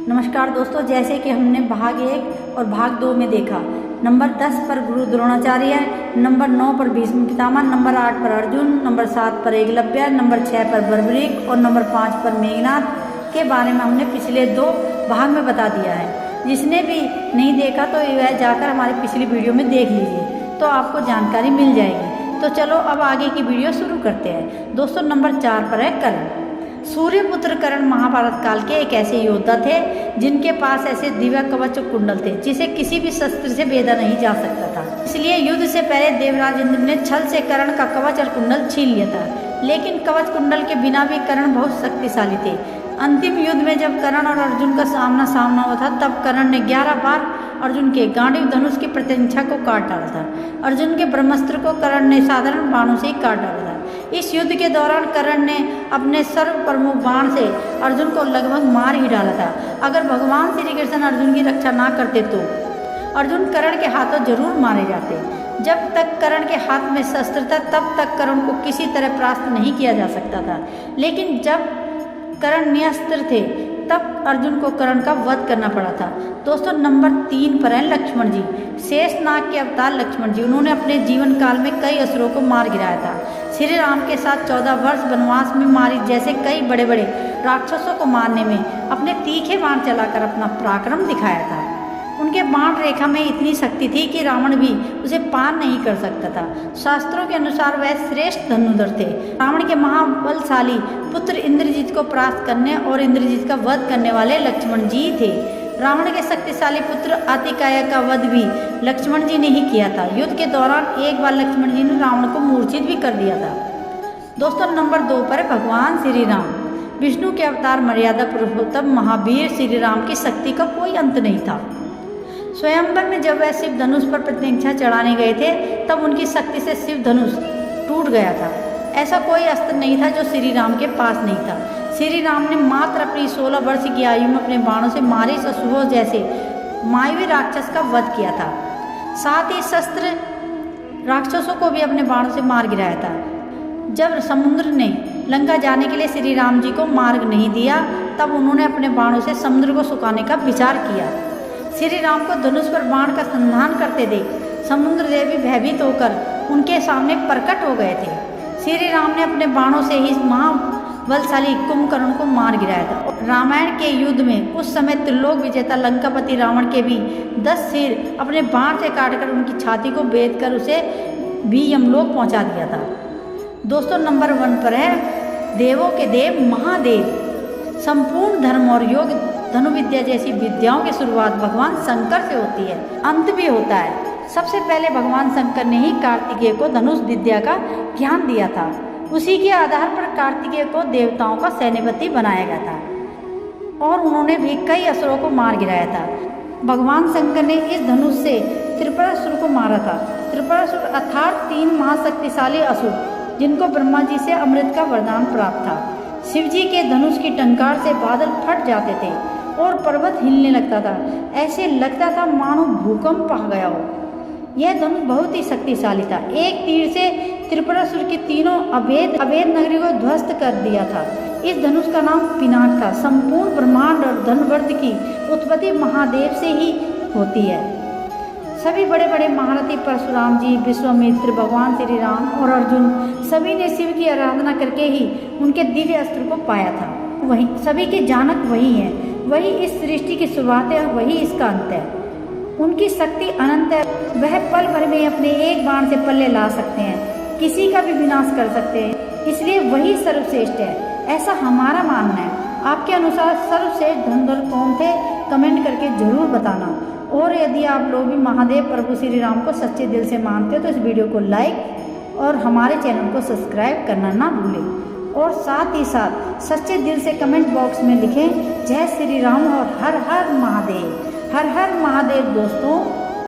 नमस्कार दोस्तों, जैसे कि हमने भाग 1 और भाग 2 में देखा, नंबर 10 पर गुरु द्रोणाचार्य, नंबर 9 पर भीष्म पितामह, नंबर 8 पर अर्जुन, नंबर 7 पर एकलव्य, नंबर 6 पर बर्बरीक और नंबर 5 पर मेघनाद के बारे में हमने पिछले 2 भाग में बता दिया है। जिसने भी नहीं देखा तो वह जाकर हमारी पिछली वीडियो में देख लीजिए, तो आपको जानकारी मिल जाएगी। तो चलो अब आगे की वीडियो शुरू करते हैं। दोस्तों, नंबर 4 पर है कर्ण। सूर्यपुत्र कर्ण महाभारत काल के एक ऐसे योद्धा थे जिनके पास ऐसे दिव्य कवच कुंडल थे जिसे किसी भी शस्त्र से भेदा नहीं जा सकता था। इसलिए युद्ध से पहले देवराज इंद्र ने छल से कर्ण का कवच और कुंडल छीन लिया था। लेकिन कवच कुंडल के बिना भी कर्ण बहुत शक्तिशाली थे। अंतिम युद्ध में जब कर्ण और अर्जुन का सामना हुआ था, तब कर्ण ने 11 बार अर्जुन के गांडीव धनुष की प्रतिरक्षा को काट डाला था। अर्जुन के ब्रह्मास्त्र को कर्ण ने साधारण बाणों से ही काट डाला था। इस युद्ध के दौरान कर्ण ने अपने सर्व प्रमुख बाण से अर्जुन को लगभग मार ही डाला था। अगर भगवान श्री कृष्ण अर्जुन की रक्षा ना करते तो अर्जुन कर्ण के हाथों जरूर मारे जाते। जब तक कर्ण के हाथ में शस्त्र था, तब तक कर्ण को किसी तरह परास्त नहीं किया जा सकता था। लेकिन जब कर्ण निरस्त्र थे, तब अर्जुन को कर्ण का वध करना पड़ा था। दोस्तों, नंबर 3 पर है लक्ष्मण जी। शेषनाग के अवतार लक्ष्मण जी, उन्होंने अपने जीवन काल में कई असुरों को मार गिराया था। श्री राम के साथ 14 वर्ष वनवास में मारीच जैसे कई बड़े बड़े राक्षसों को मारने में अपने तीखे बाण चलाकर अपना पराक्रम दिखाया था। उनके बाण रेखा में इतनी शक्ति थी कि रावण भी उसे पार नहीं कर सकता था। शास्त्रों के अनुसार वह श्रेष्ठ धनुर्धर थे। रावण के महाबलशाली पुत्र इंद्रजीत को परास्त करने और इंद्रजीत का वध करने वाले लक्ष्मण जी थे। रावण के शक्तिशाली पुत्र अतिकाय का वध भी लक्ष्मण जी ने ही किया था। युद्ध के दौरान एक बार लक्ष्मण जी ने रावण को मूर्छित भी कर दिया था। दोस्तों, नंबर 2 पर भगवान श्री राम। विष्णु के अवतार मर्यादा पुरुषोत्तम महावीर श्री राम की शक्ति का कोई अंत नहीं था। स्वयंवर में जब वह शिव धनुष पर प्रतिरक्षा चढ़ाने गए थे, तब उनकी शक्ति से शिव धनुष टूट गया था। ऐसा कोई अस्त्र नहीं था जो श्री राम के पास नहीं था। श्री राम ने मात्र अपनी 16 वर्ष की आयु में अपने बाणों से मारीच असुरों जैसे मायावी राक्षस का वध किया था। साथ ही शस्त्र राक्षसों को भी अपने बाणों से मार गिराया था। जब समुद्र ने लंका जाने के लिए श्री राम जी को मार्ग नहीं दिया, तब उन्होंने अपने बाणों से समुद्र को सुखाने का विचार किया। श्री राम को धनुष पर बाण का संधान करते देख समुद्र देवी भयभीत होकर उनके सामने प्रकट हो गए थे। श्री राम ने अपने बाणों से ही महाबलशाली कुंभकर्ण को मार गिराया था। रामायण के युद्ध में उस समय त्रिलोक विजेता लंकापति रावण के भी 10 सिर अपने बाण से काटकर उनकी छाती को भेद कर उसे भी यमलोक पहुंचा दिया था। दोस्तों, नंबर 1 पर है देवों के देव महादेव। संपूर्ण धर्म और योग धनुविद्या जैसी विद्याओं की शुरुआत भगवान शंकर से होती है, अंत भी होता है। सबसे पहले भगवान शंकर ने ही कार्तिकेय को धनुष विद्या का ज्ञान दिया था। उसी के आधार पर कार्तिकेय को देवताओं का सेनापति बनाया गया था और उन्होंने भी कई असुरों को मार गिराया था। भगवान शंकर ने इस धनुष से त्रिपुरासुर को मारा था। त्रिपुरासुर अर्थात 3 महाशक्तिशाली असुर, जिनको ब्रह्मा जी से अमृत का वरदान प्राप्त था। शिव जी के धनुष की टंकार से बादल फट जाते थे और पर्वत हिलने लगता था। ऐसे लगता था मानो भूकंप आ गया हो। यह धनुष बहुत ही शक्तिशाली था। एक तीर से त्रिपुरासुर की तीनों अभेद नगरी को ध्वस्त कर दिया था। इस धनुष का नाम पिनाक था। संपूर्ण ब्रह्मांड और धनवर्ध की उत्पत्ति महादेव से ही होती है। सभी बड़े बड़े महारथी परशुराम जी, विश्वामित्र, भगवान श्री राम और अर्जुन सभी ने शिव की आराधना करके ही उनके दिव्य अस्त्र को पाया था। वही सभी के जानक वही है। वही इस सृष्टि की शुरुआत है और वही इसका अंत है। उनकी शक्ति अनंत है। वह पल भर में अपने एक बाण से पल्ले ला सकते हैं, किसी का भी विनाश कर सकते हैं। इसलिए वही सर्वश्रेष्ठ है, ऐसा हमारा मानना है। आपके अनुसार सर्वश्रेष्ठ धनुर्धर कौन थे? कमेंट करके जरूर बताना। और यदि आप लोग भी महादेव प्रभु श्री राम को सच्चे दिल से मानते हो तो इस वीडियो को लाइक और हमारे चैनल को सब्सक्राइब करना ना भूलें। और साथ ही साथ सच्चे दिल से कमेंट बॉक्स में लिखें जय श्री राम और हर हर महादेव। हर हर महादेव दोस्तों।